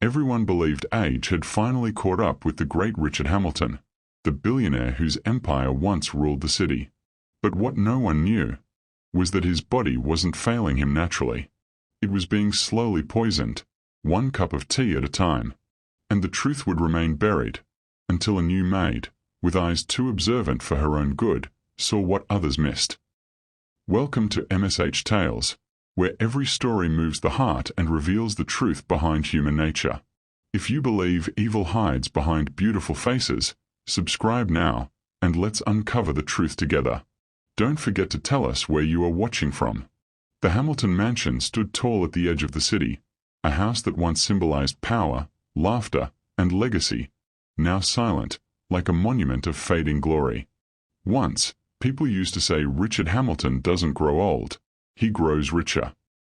Everyone believed age had finally caught up with the great Richard Hamilton, the billionaire whose empire once ruled the city. But what no one knew was that his body wasn't failing him naturally. It was being slowly poisoned, one cup of tea at a time, and the truth would remain buried until a new maid, with eyes too observant for her own good, saw what others missed. Welcome to MSH Tales, where every story moves the heart and reveals the truth behind human nature. If you believe evil hides behind beautiful faces, subscribe now, and let's uncover the truth together. Don't forget to tell us where you are watching from. The Hamilton Mansion stood tall at the edge of the city, a house that once symbolized power, laughter, and legacy, now silent, like a monument of fading glory. Once, people used to say Richard Hamilton doesn't grow old, he grows richer.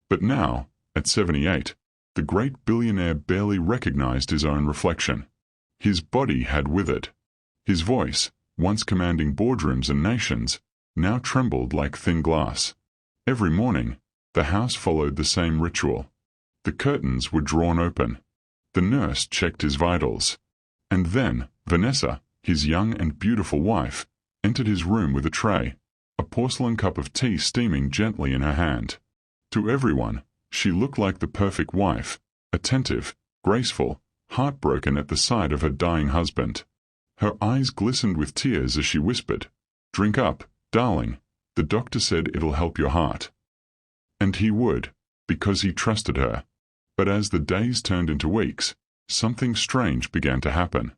But now, at 78, the great billionaire barely recognized his own reflection. His body had withered. His voice, once commanding boardrooms and nations, now trembled like thin glass. Every morning, the house followed the same ritual. The curtains were drawn open. The nurse checked his vitals. And then, Vanessa, his young and beautiful wife, entered his room with a tray, a porcelain cup of tea steaming gently in her hand. To everyone, she looked like the perfect wife, attentive, graceful, heartbroken at the sight of her dying husband. Her eyes glistened with tears as she whispered, "Drink up, darling. The doctor said it'll help your heart." And he would, because he trusted her. But as the days turned into weeks, something strange began to happen.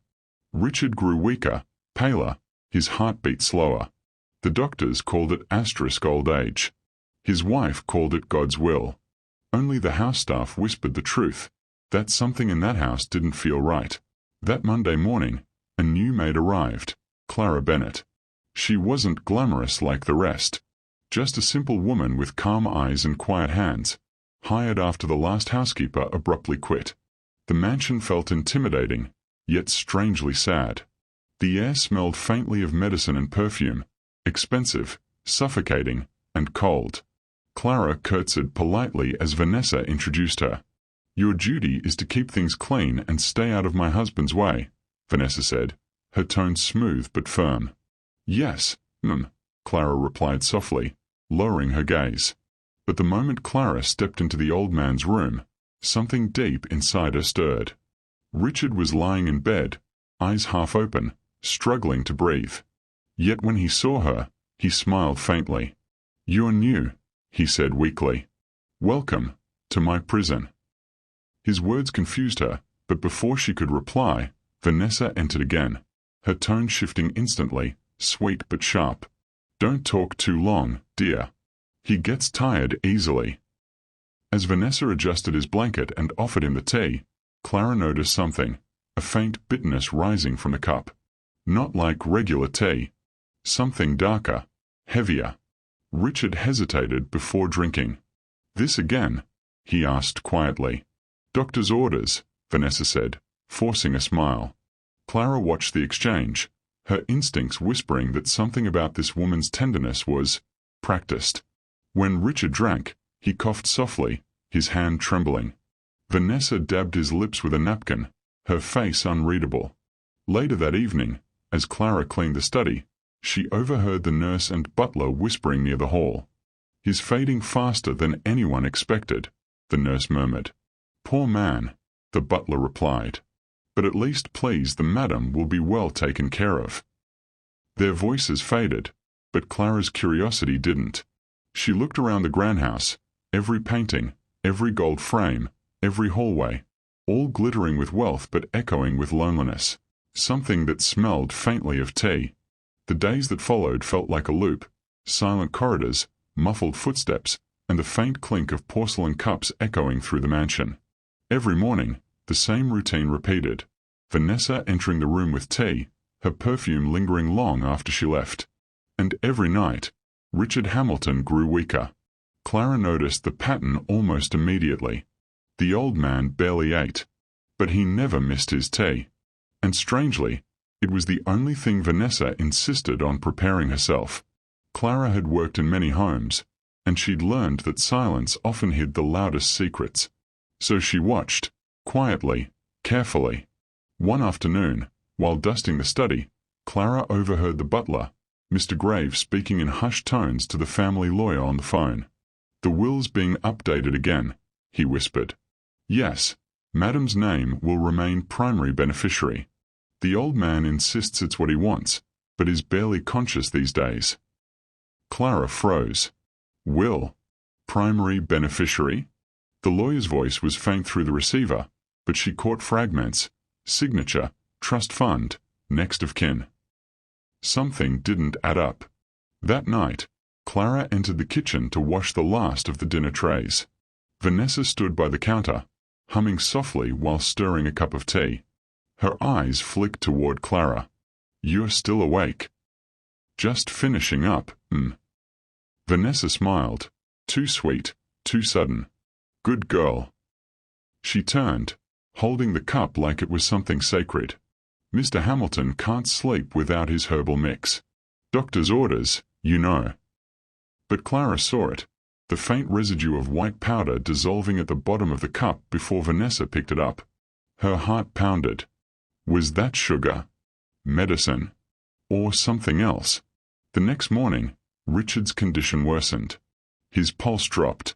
Richard grew weaker, paler, his heartbeat slower. The doctors called it asterisk old age. His wife called it God's will. Only the house staff whispered the truth, that something in that house didn't feel right. That Monday morning, a new maid arrived, Clara Bennett. She wasn't glamorous like the rest, just a simple woman with calm eyes and quiet hands, hired after the last housekeeper abruptly quit. The mansion felt intimidating, yet strangely sad. The air smelled faintly of medicine and perfume, expensive, suffocating, and cold. Clara curtsied politely as Vanessa introduced her. "Your duty is to keep things clean and stay out of my husband's way," Vanessa said, her tone smooth but firm. "Yes, ma'am," Clara replied softly, lowering her gaze. But the moment Clara stepped into the old man's room, something deep inside her stirred. Richard was lying in bed, eyes half open, struggling to breathe. Yet when he saw her, he smiled faintly. "You're new," he said weakly. "Welcome to my prison." His words confused her, but before she could reply, Vanessa entered again, her tone shifting instantly, sweet but sharp. "Don't talk too long, dear. He gets tired easily." As Vanessa adjusted his blanket and offered him the tea, Clara noticed something, a faint bitterness rising from the cup. Not like regular tea. Something darker, heavier. Richard hesitated before drinking. "This again?" he asked quietly. "Doctor's orders," Vanessa said, forcing a smile. Clara watched the exchange, her instincts whispering that something about this woman's tenderness was practiced. When Richard drank, he coughed softly, his hand trembling. Vanessa dabbed his lips with a napkin, her face unreadable. Later that evening, as Clara cleaned the study, she overheard the nurse and butler whispering near the hall. "He's fading faster than anyone expected," the nurse murmured. "Poor man," the butler replied. "But at least please the madam will be well taken care of." Their voices faded, but Clara's curiosity didn't. She looked around the grand house, every painting, every gold frame, every hallway, all glittering with wealth but echoing with loneliness, something that smelled faintly of tea. The days that followed felt like a loop, silent corridors, muffled footsteps, and the faint clink of porcelain cups echoing through the mansion. Every morning, the same routine repeated, Vanessa entering the room with tea, her perfume lingering long after she left. And every night, Richard Hamilton grew weaker. Clara noticed the pattern almost immediately. The old man barely ate, but he never missed his tea. And strangely, it was the only thing Vanessa insisted on preparing herself. Clara had worked in many homes, and she'd learned that silence often hid the loudest secrets. So she watched, quietly, carefully. One afternoon, while dusting the study, Clara overheard the butler, Mr. Graves, speaking in hushed tones to the family lawyer on the phone. "The will's being updated again," he whispered. "Yes, Madam's name will remain primary beneficiary. The old man insists it's what he wants, but is barely conscious these days." Clara froze. "Will? Primary beneficiary?" The lawyer's voice was faint through the receiver, but she caught fragments. Signature, trust fund, next of kin. Something didn't add up. That night, Clara entered the kitchen to wash the last of the dinner trays. Vanessa stood by the counter, humming softly while stirring a cup of tea. Her eyes flicked toward Clara. "You're still awake." "Just finishing up, Vanessa smiled. Too sweet, too sudden. "Good girl." She turned, holding the cup like it was something sacred. "Mr. Hamilton can't sleep without his herbal mix. Doctor's orders, you know." But Clara saw it, the faint residue of white powder dissolving at the bottom of the cup before Vanessa picked it up. Her heart pounded. Was that sugar? Medicine? Or something else? The next morning, Richard's condition worsened. His pulse dropped.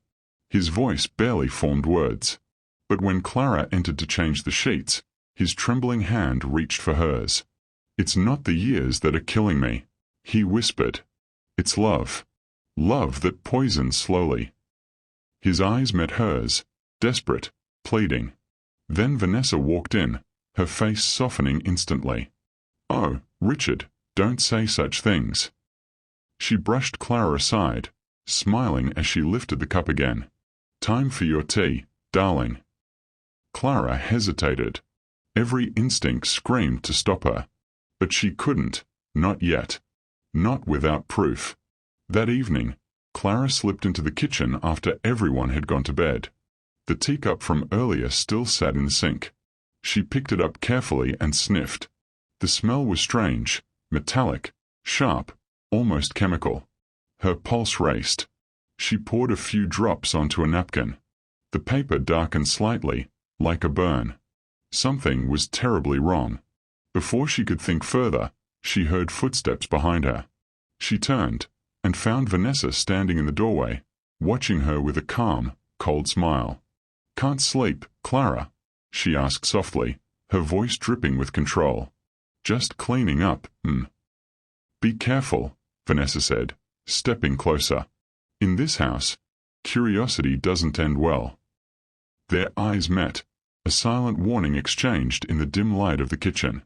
His voice barely formed words. But when Clara entered to change the sheets, his trembling hand reached for hers. "It's not the years that are killing me," he whispered. "It's love. Love that poisons slowly." His eyes met hers, desperate, pleading. Then Vanessa walked in, her face softening instantly. "Oh, Richard, don't say such things." She brushed Clara aside, smiling as she lifted the cup again. "Time for your tea, darling." Clara hesitated. Every instinct screamed to stop her. But she couldn't, not yet. Not without proof. That evening, Clara slipped into the kitchen after everyone had gone to bed. The teacup from earlier still sat in the sink. She picked it up carefully and sniffed. The smell was strange, metallic, sharp, almost chemical. Her pulse raced. She poured a few drops onto a napkin. The paper darkened slightly, like a burn. Something was terribly wrong. Before she could think further, she heard footsteps behind her. She turned, and found Vanessa standing in the doorway, watching her with a calm, cold smile. "Can't sleep, Clara?" she asked softly, her voice dripping with control. "Just cleaning up, Be careful," Vanessa said, stepping closer. "In this house, curiosity doesn't end well." Their eyes met, a silent warning exchanged in the dim light of the kitchen.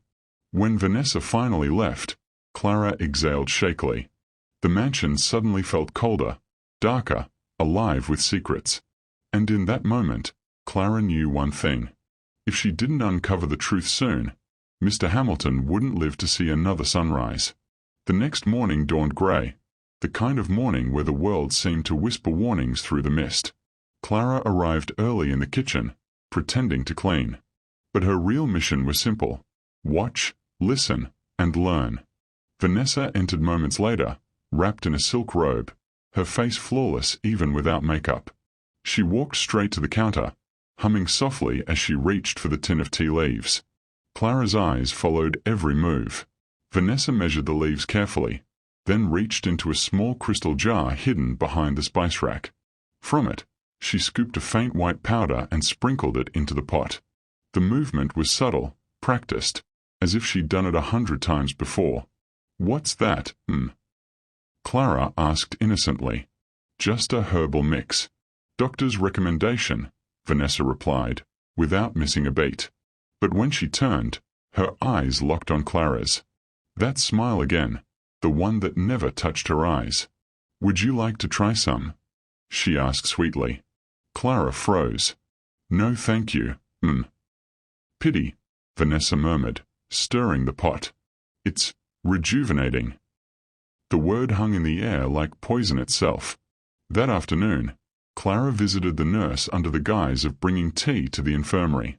When Vanessa finally left, Clara exhaled shakily. The mansion suddenly felt colder, darker, alive with secrets. And in that moment, Clara knew one thing. If she didn't uncover the truth soon, Mr. Hamilton wouldn't live to see another sunrise. The next morning dawned grey, the kind of morning where the world seemed to whisper warnings through the mist. Clara arrived early in the kitchen, pretending to clean. But her real mission was simple: watch, listen, and learn. Vanessa entered moments later, wrapped in a silk robe, her face flawless even without makeup. She walked straight to the counter, humming softly as she reached for the tin of tea leaves. Clara's eyes followed every move. Vanessa measured the leaves carefully, then reached into a small crystal jar hidden behind the spice rack. From it, she scooped a faint white powder and sprinkled it into the pot. The movement was subtle, practiced, as if she'd done it 100 times before. "What's that, Clara asked innocently. "Just a herbal mix. Doctor's recommendation," Vanessa replied, without missing a beat. But when she turned, her eyes locked on Clara's. That smile again, the one that never touched her eyes. "Would you like to try some?" she asked sweetly. Clara froze. "No thank you, Pity," Vanessa murmured, stirring the pot. "It's rejuvenating." The word hung in the air like poison itself. That afternoon, Clara visited the nurse under the guise of bringing tea to the infirmary.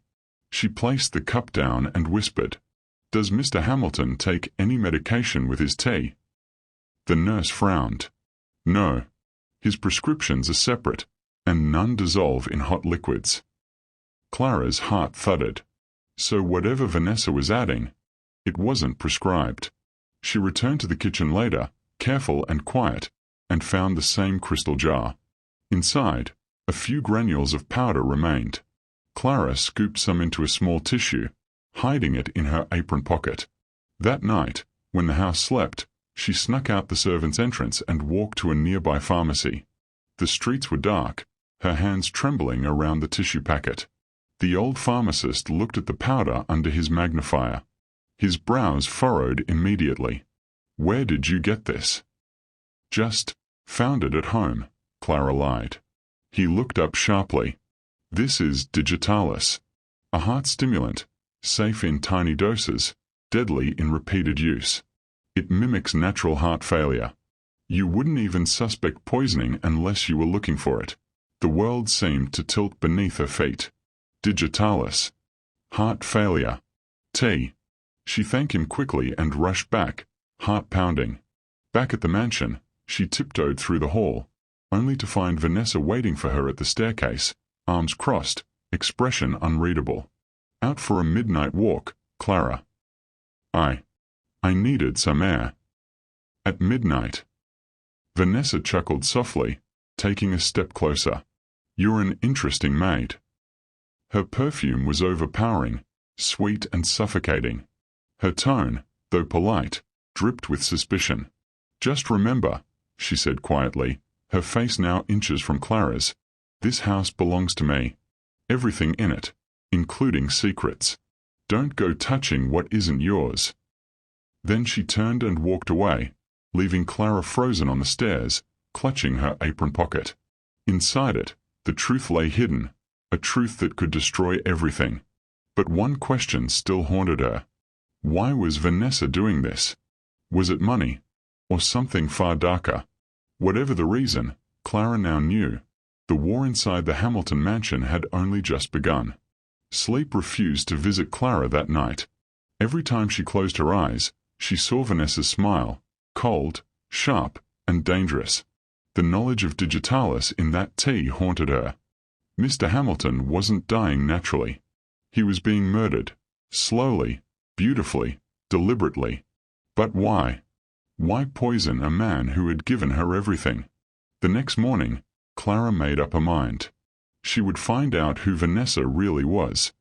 She placed the cup down and whispered, "Does Mr. Hamilton take any medication with his tea?" The nurse frowned. "No. His prescriptions are separate, and none dissolve in hot liquids." Clara's heart thudded. So whatever Vanessa was adding, it wasn't prescribed. She returned to the kitchen later, careful and quiet, and found the same crystal jar. Inside, a few granules of powder remained. Clara scooped some into a small tissue, hiding it in her apron pocket. That night, when the house slept, she snuck out the servants' entrance and walked to a nearby pharmacy. The streets were dark, her hands trembling around the tissue packet. The old pharmacist looked at the powder under his magnifier. His brows furrowed immediately. "Where did you get this?" "Just found it at home," Clara lied. He looked up sharply. "This is digitalis, a heart stimulant, safe in tiny doses, deadly in repeated use. It mimics natural heart failure. You wouldn't even suspect poisoning unless you were looking for it." The world seemed to tilt beneath her feet. Digitalis. Heart failure. Tea. She thanked him quickly and rushed back, heart pounding. Back at the mansion, she tiptoed through the hall, only to find Vanessa waiting for her at the staircase, arms crossed, expression unreadable. "Out for a midnight walk, Clara." I needed some air." "At midnight?" Vanessa chuckled softly, taking a step closer. "You're an interesting maid." Her perfume was overpowering, sweet and suffocating. Her tone, though polite, dripped with suspicion. "Just remember," she said quietly, her face now inches from Clara's, "this house belongs to me. Everything in it, including secrets. Don't go touching what isn't yours." Then she turned and walked away, leaving Clara frozen on the stairs, clutching her apron pocket. Inside it, the truth lay hidden, a truth that could destroy everything. But one question still haunted her. Why was Vanessa doing this? Was it money? Or something far darker? Whatever the reason, Clara now knew. The war inside the Hamilton mansion had only just begun. Sleep refused to visit Clara that night. Every time she closed her eyes, she saw Vanessa's smile, cold, sharp, and dangerous. The knowledge of digitalis in that tea haunted her. Mr. Hamilton wasn't dying naturally. He was being murdered, slowly, beautifully, deliberately. But why? Why poison a man who had given her everything? The next morning, Clara made up her mind. She would find out who Vanessa really was.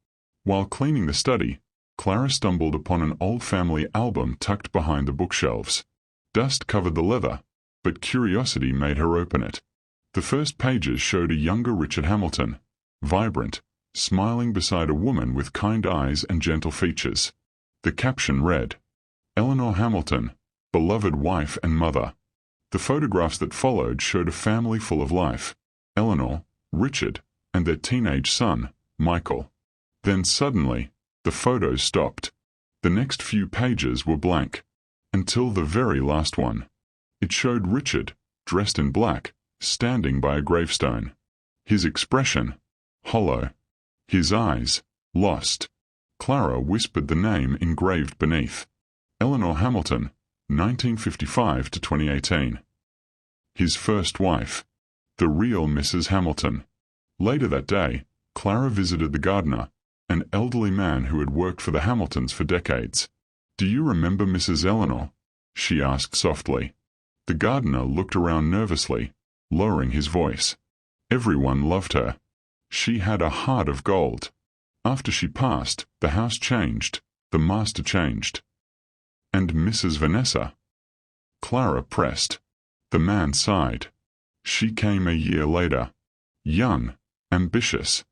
While cleaning the study, Clara stumbled upon an old family album tucked behind the bookshelves. Dust covered the leather, but curiosity made her open it. The first pages showed a younger Richard Hamilton, vibrant, smiling beside a woman with kind eyes and gentle features. The caption read, "Eleanor Hamilton, beloved wife and mother." The photographs that followed showed a family full of life: Eleanor, Richard, and their teenage son, Michael. Then suddenly, the photos stopped. The next few pages were blank, until the very last one. It showed Richard, dressed in black, standing by a gravestone. His expression, hollow. His eyes, lost. Clara whispered the name engraved beneath. Eleanor Hamilton, 1955 to 2018. His first wife. The real Mrs. Hamilton. Later that day, Clara visited the gardener, an elderly man who had worked for the Hamiltons for decades. "Do you remember Mrs. Eleanor?" she asked softly. The gardener looked around nervously, lowering his voice. Everyone loved her. She had a heart of gold. After she passed, the house changed, the master changed. "And Mrs. Vanessa?" Clara pressed. The man sighed. "She came a year later. Young, ambitious.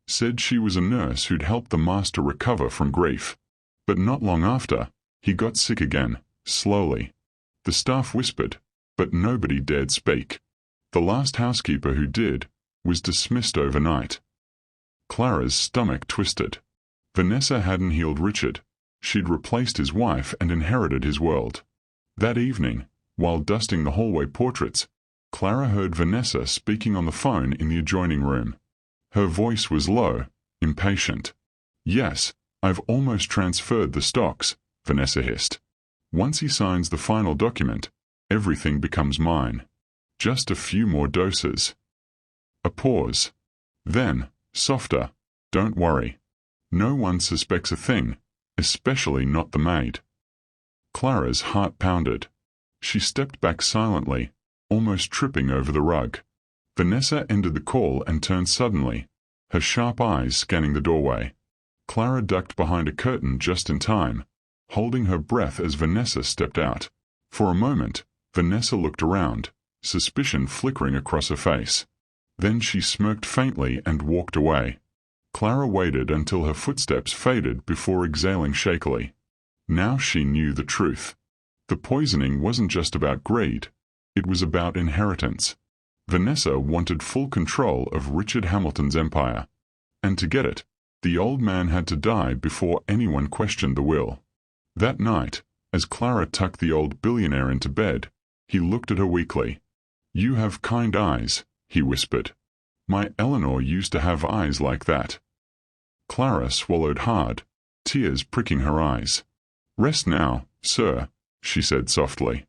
Said she was a nurse who'd helped the master recover from grief. But not long after, he got sick again, slowly. The staff whispered, but nobody dared speak. The last housekeeper who did was dismissed overnight." Clara's stomach twisted. Vanessa hadn't healed Richard. She'd replaced his wife and inherited his world. That evening, while dusting the hallway portraits, Clara heard Vanessa speaking on the phone in the adjoining room. Her voice was low, impatient. "Yes, I've almost transferred the stocks," Vanessa hissed. "Once he signs the final document, everything becomes mine. Just a few more doses." A pause. Then, softer, "Don't worry. No one suspects a thing, especially not the maid. Clara's heart pounded. She stepped back silently, almost tripping over the rug. Vanessa ended the call and turned suddenly, her sharp eyes scanning the doorway. Clara ducked behind a curtain just in time, holding her breath as Vanessa stepped out. For a moment, Vanessa looked around, suspicion flickering across her face. Then she smirked faintly and walked away. Clara waited until her footsteps faded before exhaling shakily. Now she knew the truth. The poisoning wasn't just about greed, it was about inheritance. Vanessa wanted full control of Richard Hamilton's empire. And to get it, the old man had to die before anyone questioned the will. That night, as Clara tucked the old billionaire into bed, he looked at her weakly. "You have kind eyes," he whispered. "My Eleanor used to have eyes like that." Clara swallowed hard, tears pricking her eyes. "Rest now, sir," she said softly.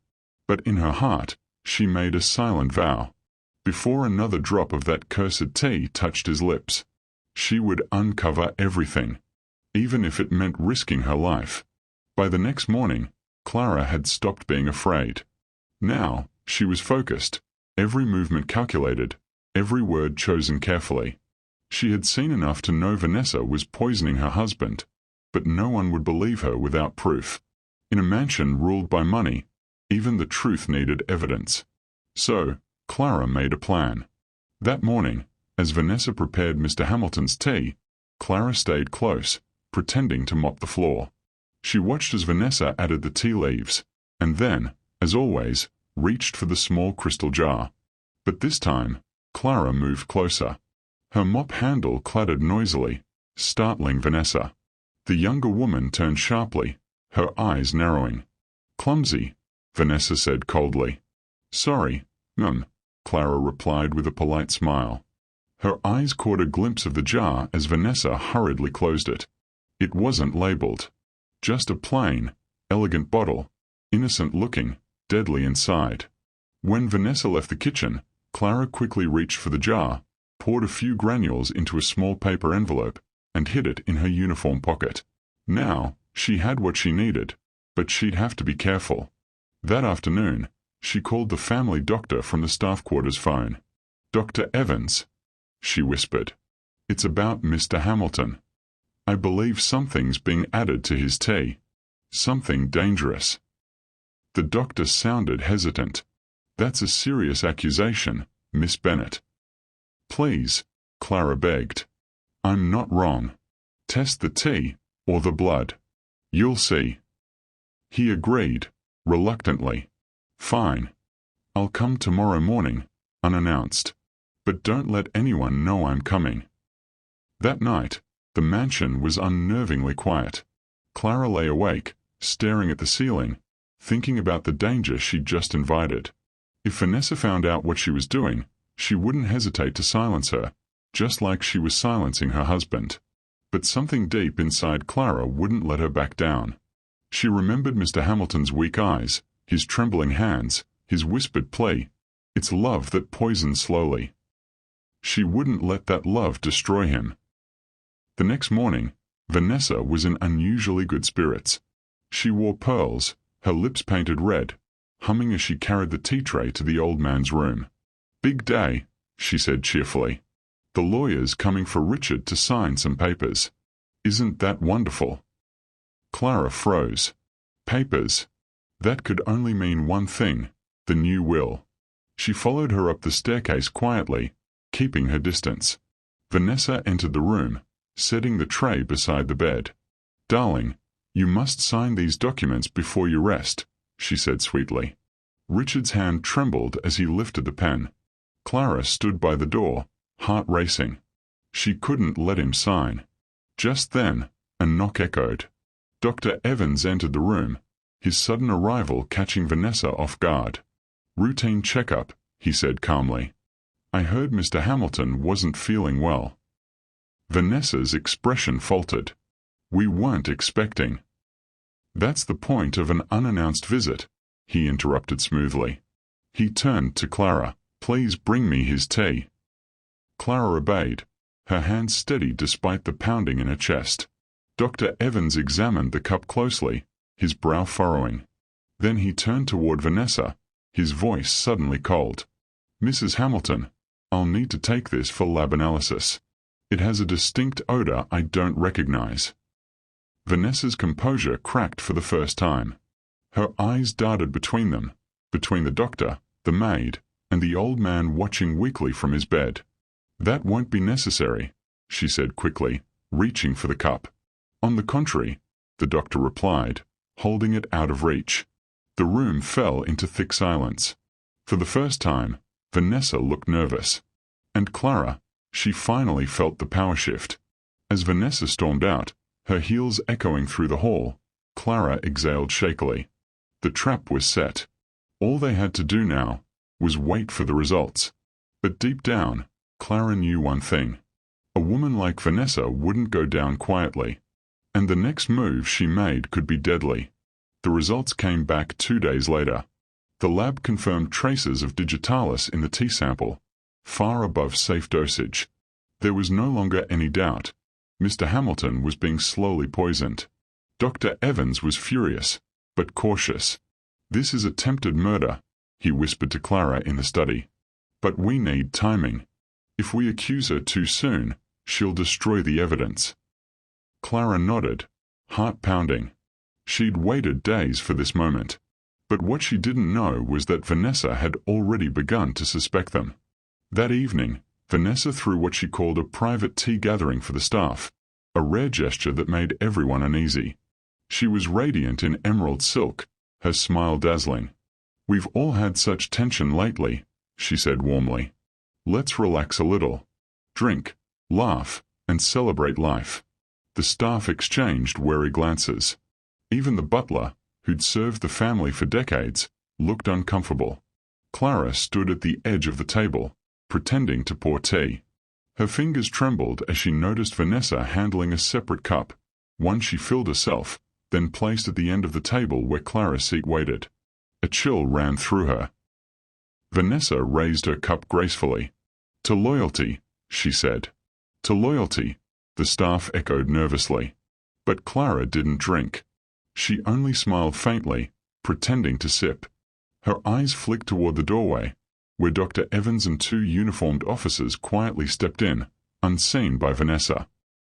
But in her heart, she made a silent vow. Before another drop of that cursed tea touched his lips, she would uncover everything, even if it meant risking her life. By the next morning, Clara had stopped being afraid. Now, she was focused, every movement calculated, every word chosen carefully. She had seen enough to know Vanessa was poisoning her husband, but no one would believe her without proof. In a mansion ruled by money, even the truth needed evidence. So, Clara made a plan. That morning, as Vanessa prepared Mr. Hamilton's tea, Clara stayed close, pretending to mop the floor. She watched as Vanessa added the tea leaves, and then, as always, reached for the small crystal jar. But this time, Clara moved closer. Her mop handle clattered noisily, startling Vanessa. The younger woman turned sharply, her eyes narrowing. "Clumsy," Vanessa said coldly. "Sorry, Clara replied with a polite smile. Her eyes caught a glimpse of the jar as Vanessa hurriedly closed it. It wasn't labeled. Just a plain, elegant bottle, innocent-looking, deadly inside. When Vanessa left the kitchen, Clara quickly reached for the jar, poured a few granules into a small paper envelope, and hid it in her uniform pocket. Now, she had what she needed, but she'd have to be careful. That afternoon, she called the family doctor from the staff quarters phone. "Dr. Evans," she whispered. "It's about Mr. Hamilton. I believe something's being added to his tea. Something dangerous." The doctor sounded hesitant. "That's a serious accusation, Miss Bennet." "Please," Clara begged. "I'm not wrong. Test the tea, or the blood. You'll see." He agreed, reluctantly. "Fine. I'll come tomorrow morning, unannounced. But don't let anyone know I'm coming." That night, the mansion was unnervingly quiet. Clara lay awake, staring at the ceiling, thinking about the danger she'd just invited. If Vanessa found out what she was doing, she wouldn't hesitate to silence her, just like she was silencing her husband. But something deep inside Clara wouldn't let her back down. She remembered Mr. Hamilton's weak eyes, his trembling hands, his whispered plea. It's love that poisons slowly. She wouldn't let that love destroy him. The next morning, Vanessa was in unusually good spirits. She wore pearls, her lips painted red, humming as she carried the tea tray to the old man's room. "Big day," she said cheerfully. "The lawyer's coming for Richard to sign some papers. Isn't that wonderful?" Clara froze. Papers. That could only mean one thing, the new will. She followed her up the staircase quietly, keeping her distance. Vanessa entered the room, setting the tray beside the bed. "Darling, you must sign these documents before you rest," she said sweetly. Richard's hand trembled as he lifted the pen. Clara stood by the door, heart racing. She couldn't let him sign. Just then, a knock echoed. Dr. Evans entered the room, his sudden arrival catching Vanessa off guard. "Routine checkup," he said calmly. "I heard Mr. Hamilton wasn't feeling well." Vanessa's expression faltered. "We weren't expecting." "That's the point of an unannounced visit," he interrupted smoothly. He turned to Clara. "Please bring me his tea." Clara obeyed, her hands steady despite the pounding in her chest. Dr. Evans examined the cup closely, his brow furrowing. Then he turned toward Vanessa, his voice suddenly cold. "Mrs. Hamilton, I'll need to take this for lab analysis. It has a distinct odor I don't recognize." Vanessa's composure cracked for the first time. Her eyes darted between them, between the doctor, the maid, and the old man watching weakly from his bed. "That won't be necessary," she said quickly, reaching for the cup. "On the contrary," the doctor replied, holding it out of reach. The room fell into thick silence. For the first time, Vanessa looked nervous. And Clara, she finally felt the power shift. As Vanessa stormed out, her heels echoing through the hall, Clara exhaled shakily. The trap was set. All they had to do now was wait for the results. But deep down, Clara knew one thing. A woman like Vanessa wouldn't go down quietly. And the next move she made could be deadly. The results came back 2 days later. The lab confirmed traces of digitalis in the tea sample, far above safe dosage. There was no longer any doubt. Mr. Hamilton was being slowly poisoned. Dr. Evans was furious, but cautious. "This is attempted murder," he whispered to Clara in the study. "But we need timing. If we accuse her too soon, she'll destroy the evidence." Clara nodded, heart pounding. She'd waited days for this moment. But what she didn't know was that Vanessa had already begun to suspect them. That evening, Vanessa threw what she called a private tea gathering for the staff, a rare gesture that made everyone uneasy. She was radiant in emerald silk, her smile dazzling. "We've all had such tension lately," she said warmly. "Let's relax a little. Drink, laugh, and celebrate life." The staff exchanged wary glances. Even the butler, who'd served the family for decades, looked uncomfortable. Clara stood at the edge of the table, pretending to pour tea. Her fingers trembled as she noticed Vanessa handling a separate cup, one she filled herself, then placed at the end of the table where Clara's seat waited. A chill ran through her. Vanessa raised her cup gracefully. "To loyalty," she said. "To loyalty," the staff echoed nervously. But Clara didn't drink. She only smiled faintly, pretending to sip. Her eyes flicked toward the doorway, where Dr. Evans and 2 uniformed officers quietly stepped in, unseen by Vanessa.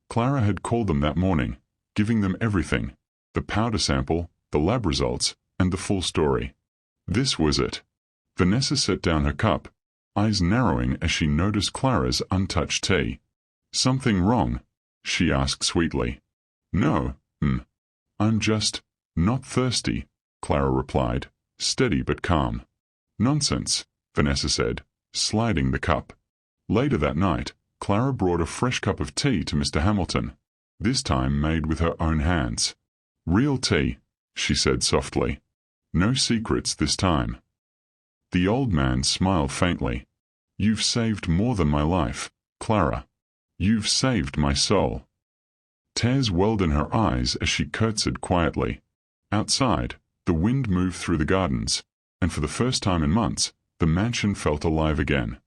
Clara had called them that morning, giving them everything: the powder sample, the lab results, and the full story. This was it. Vanessa set down her cup, eyes narrowing as she noticed Clara's untouched tea. "Something wrong?" she asked sweetly. "No, I'm just not thirsty," Clara replied, steady but calm. "Nonsense," Vanessa said, sliding the cup. Later that night, Clara brought a fresh cup of tea to Mr. Hamilton, this time made with her own hands. "Real tea," she said softly. "No secrets this time." The old man smiled faintly. "You've saved more than my life, Clara. You've saved my soul." Tears welled in her eyes as she curtsied quietly. Outside, the wind moved through the gardens, and for the first time in months, the mansion felt alive again.